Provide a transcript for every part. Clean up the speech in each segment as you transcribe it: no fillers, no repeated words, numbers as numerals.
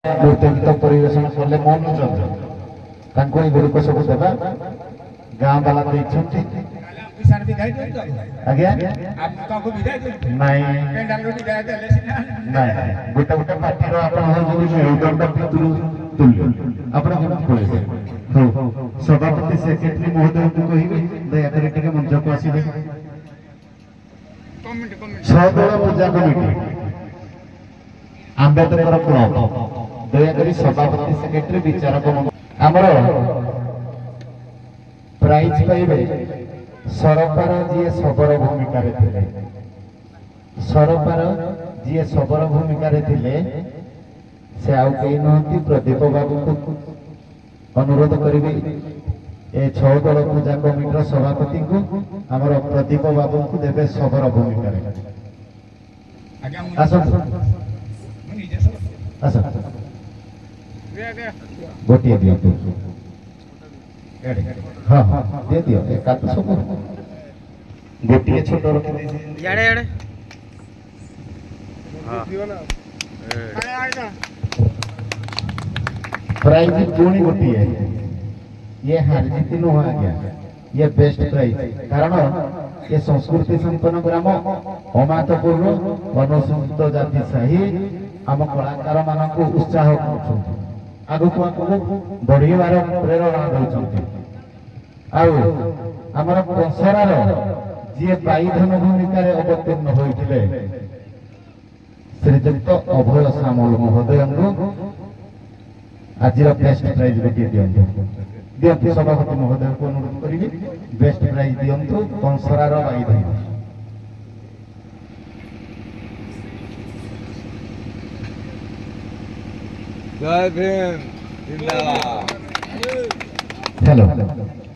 ନୃତ୍ୟଗୀତ ପରିବେଷଣ କଲେ ମନୋରଞ୍ଜନ ତାଙ୍କୁ ଏଇ ଗୁଡ଼ିକ ସବୁ ଦେବା ଗାଁ ବାଲା ଦେଇଛନ୍ତି। ଆଜ୍ଞା ନାଇଁ ନାଇଁ ଗୋଟେ ଗୋଟେ ପାର୍ଟିର ଆପଣଙ୍କର ଯଦି ମେରୁଦଣ୍ଡ ଭିତରୁ ତୁଲ୍ୟ ଆପଣ କେମିତି ପଳେଇବେ? ହଉ ସଭାପତି ସେକ୍ରେଟାରୀ ମହୋଦୟଙ୍କୁ କହିବେ ଦୟାକରି ଟିକେ ମଞ୍ଚକୁ ଆସିବେ। ଛଅଦଳ ପୂଜା କମିଟି ଆମ୍ବେଦକର କ୍ଲବ ଦୟାକରି ସଭାପତି ସେକ୍ରେଟାରୀ ବିଚାରକ ଆମର ପ୍ରାଇଜ ପାଇବେ ସରକାର ଯିଏ ଶବର ଭୂମିକାରେ ଥିଲେ। ସରକାର ଯିଏ ଶବର ଭୂମିକାରେ ଥିଲେ ସେ ଆଉ କେହି ନୁହନ୍ତି ପ୍ରଦୀପ ବାବୁଙ୍କୁ ଅନୁରୋଧ କରିବି ଏ ଛଅଦଳ ପୂଜା କମିଟିର ସଭାପତିଙ୍କୁ ଆମର ପ୍ରଦୀପ ବାବୁଙ୍କୁ ଦେବେ ଶବର ଭୂମିକାରେ। ଆସନ୍ତୁ ଆସନ୍ତୁ ଗୋଟିଏ ଦିଅନ୍ତୁ। ହଁ ହଁ ଦିଅ ଦିଅ ଏକା ତ ସବୁ ଗୋଟିଏ ଛୋଟ ରଖିଦେଇଛି। प्राइज पुणी गोटे ये हार जीत नुह आज्ञा ये बेस्ट प्राइज कारण ये संस्कृति संपन्न ग्राम अमातपुर अनुसूचित जाति साही आम कलाकार मान उत्साह आगक बढ़िबार प्रेरणा दौरान आमर कंसरार जी बाईधन भूमिका अवतीर्ण होते श्रीजुक्त अभय सामल महोदय आज बेस्ट प्राइज गोटे दिंतु दिंतु सभापति महोदय को अनुरोध करी बेस्ट प्राइज दिंतु कंसरार बाईधन। जय भीम जिंदाबाद। हेलो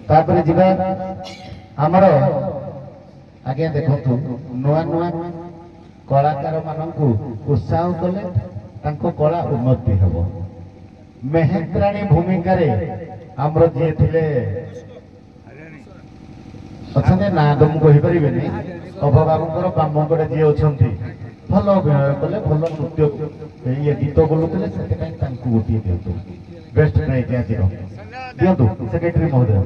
तापर जिबा हमर आगे देखंतु नुआ नुआ कलाकार मानकु उत्साह कले तांको कला उन्नति हेबो। मेहेंद्राणी भूमिका रे हमर जे थिले अछने ना दम कहि परिबे नै अभबाबुकर बामंगडे जे अछंती भल अभिनय कले भल नृत्य ये गीत बोलुतले सेते काई तांको गोटी दियतु बेस्ट प्राइज आज दियतु सेक्रेटरी महोदय।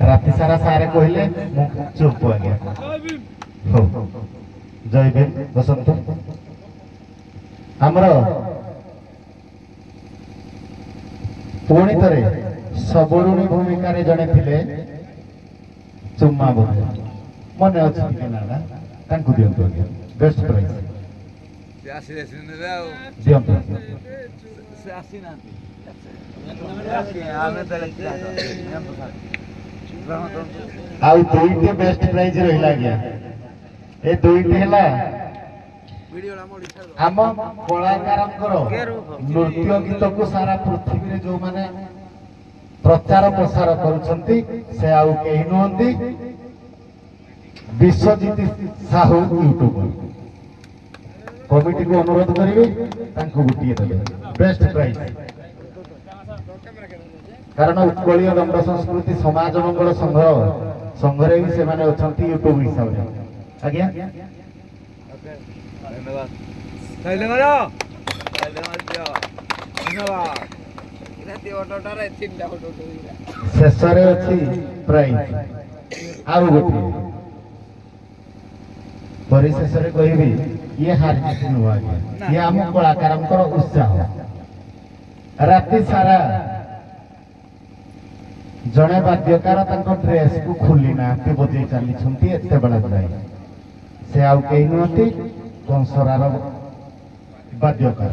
राति सारा सारे कहले मु चुप आ गया। हो जय भीम बसंत हमर पुणी थरे सबरुणी भूमिका रे जणे थिले चुम्मा बोले मने अछि कि ना तांकु दियंतु आज्ञा बेस्ट प्राइज से आसी सिने आउ दियंतु से आसी ना आमे तले आउ दुईटे बेस्ट प्राइज रहिला गया ए दुईटे हला आम कलाकारंकर नृत्य गीत को सारा पृथ्वी रे जो माने प्रचार प्रसार करूछंती से आउ केही नहंती विश्वजीत साहू यूट्यूबर कमिटी को अनुरोध करिवे तांको गुटिए देबे बेस्ट प्राइज कारण उत्कलीय दंड संस्कृति समाज मंगल संघ संघरे भी सेमाने अछंती यूट्यूब हिसाब रे आज्ञा धन्यवाद धन्यवाद धन्यवाद राति ऑटोटा रे तीनटा ऑटो शेष रे अछि प्राइज आउ गोटे परिशेष रे कहबी ये हार जीत नुआ ये आम कलाकारंकर उत्साह राति सारा जड़े बाद्यकार ड्रेस को खोली ना बजे चली एते बेला जाए से आउ कहीं नुहति कंसरार बाद्यकार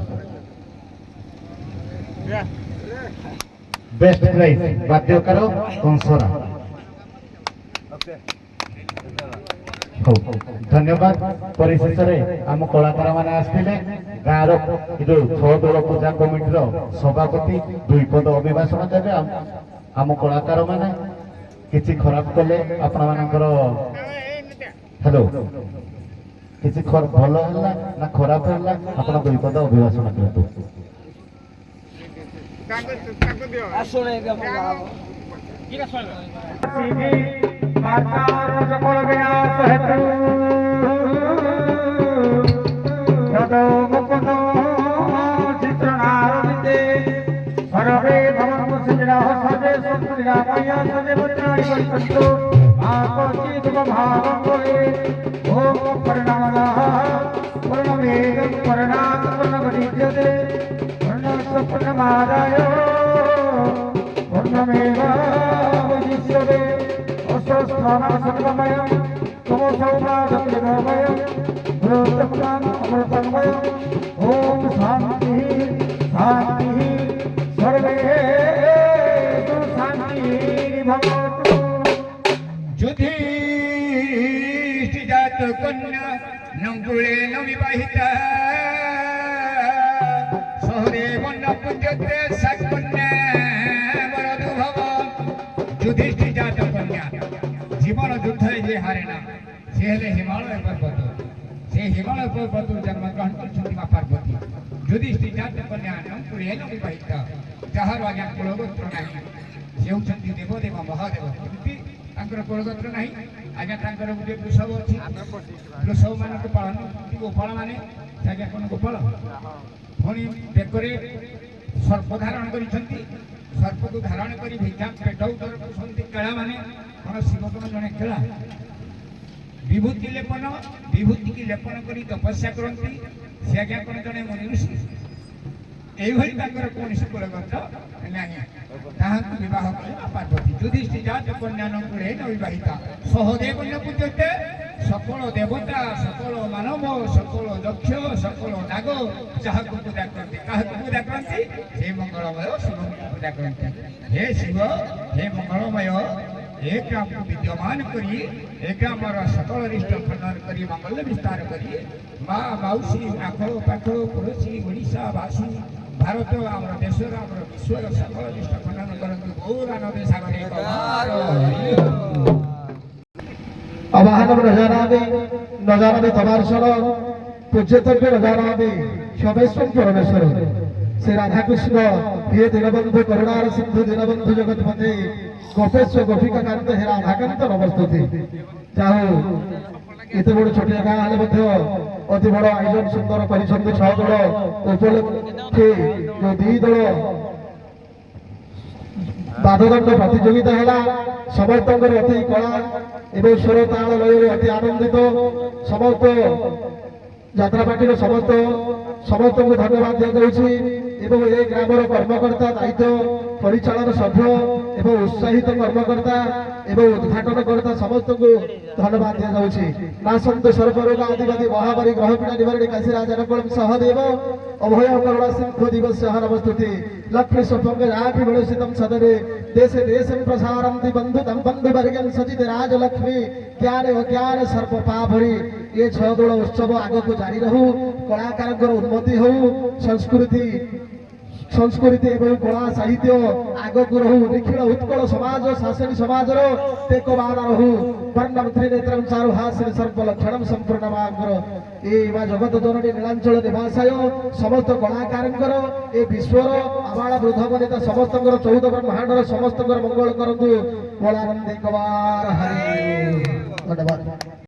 बेस्ट प्राइज बाद्यकार कंसरा। धन्यवाद परिशेष आम कलाकार माने आसथिले गाँव जो छदल पूजा कमिटी सभापति दुई पद अभिभाषण देवे आम कलाकार माने किछि खराब कले आपण मानकर हेलो किछि भल होला ना खराब होला आपण दुई पद अभिभाषण दियंतु। आसुने किरा सुन मातार सकल विनाश हेतु सदो मुकुंद विकल्पन्तु आकोचितुमभावं भवे ॐ पर्णमदः पर्णमेदं पर्णात् पर्णवदिज्यते पर्णस्य पर्णमादाय पर्णमेवावशिष्यते अष्टस्थानं सर्वमयं तमसौमादं जगमयं बृहत्तमं अमृतमयं ॐ शान्तिः शान्तिः सर्वेषु शान्तिः भवतु। युधिष्ठिरजात कन्या नङ्कुलेन विवाहिता सहदेवन पूज्यते सा कन्या वरदु भव। युधिष्ठिरजात कन्या जीवन युद्ध जे हारे ना से हेले हिमालय पर्वत से हिमालय पर्वत जन्म ग्रहण करछन्ति मा पार्वती। युधिष्ठिरजात कन्या नङ्कुलेन विवाहिता जहार आज्ञा कुलगोत्र नाही से होछन्ति देवदेव महादेव एमती तांकर कुलगोत्र नाही आज्ञा तांकर गुटे वृषभ अछि वृषभ मानक पालन गोपाल माने आज्ञा कोन गोपाल पुणी बेकरे सर्प धारण करिछन्ति सर्प को धारण करी भिक्षा पेट उदर पोषन्ति केळा माने कोन शिव कोन जने केळा विभूति की लेपन करी तपस्या करन्ति से आज्ञा कोन जने मुनि ऋषि एभଳି ତାଙ୍କର କୌଣସି କୁଳଗୋତ୍ର ନାହିଁ ତାହାଙ୍କୁ ବିବାହ କଲେ ପାର୍ବତୀ। ଯୁଧିଷ୍ଠିରଜାତ କନ୍ୟା ନକୁଳେନ ବିବାହିତା ସହଦେବନ ପୂଜ୍ୟତେ सकल देवता सकल मानव सकल दक्ष सकल नाग जहाको पूजा करते काहाको पूजा करते हे मंगलमय शिव पूजा करते। हे शिव हे मंगलमय एक ग्राम को विद्यमान करी एक ग्रामर सकल रिष्ट खंडन करी मंगल विस्तार करी माँ मौसी आखो पाखो पड़ोसी ओडिशा वासी भारत आम देश आम विश्व सकल रिष्ट खंडन करते गौरानंद सागर आवाहन नजारा दे तबारसर पूज्यतज्ञ नजारा दे सर्वेश्वर परमेश्वर श्री राधाकृष्ण हे दीनबंधु करुणार सिंधु दीनबंधु जगतपते गोपेश्वर गोपिका कांत हे राधाकांत नमस्तुति। चाहू एत बड़ छोटिया गाँ हेले अति बड़ आयोजन सुंदर कर छह दल उपलक्षे जो दी दल बाधदंड प्रतियोगिता है समस्त अति कला एवं स्वर ताल लय अति आनंदित समस्त यात्रा पार्टी समस्त समस्त को धन्यवाद दिखाई एवं ए ग्रामर कर्मकर्ता दायित्व परिचालन सभ्य एवं उत्साहित कर्मकर्ता एवं उद्घाटनकर्ता समस्त को धन्यवाद दिखाई। नासंत सर्वरोग आदिवादी महामारी ग्रह पीड़ा निवारणी काशीराज रकम सहदेव अभय करुणा सिंधु दिवस नमस्तुति। लक्ष्मी स्वपंग राठि विलसितम सदरे देशे देशं प्रसारन्ति बंधु तम बंधु वर्गं सचित राजलक्ष्मी ज्ञान अज्ञान सर्प पाभरी ये छह दोल उत्सव आग को जारी रहू कलाकार उन्नति हो संस्कृति एवं कला साहित्य आग को रहू निखिल उत्कल समाज शासनी समाज टेकबान रहू वर्णम त्रिनेत्रम चारुहासिनी सर्वलक्षणम संपूर्णमाग्र ए जगत जननी नीलांचल निवासाय समस्त कलाकार ए विश्वर आबाल वृद्ध वनिता समस्त 14 ब्रह्मांडर समस्त मंगल करतु बोलानंदी कवार हरि धन्यवाद।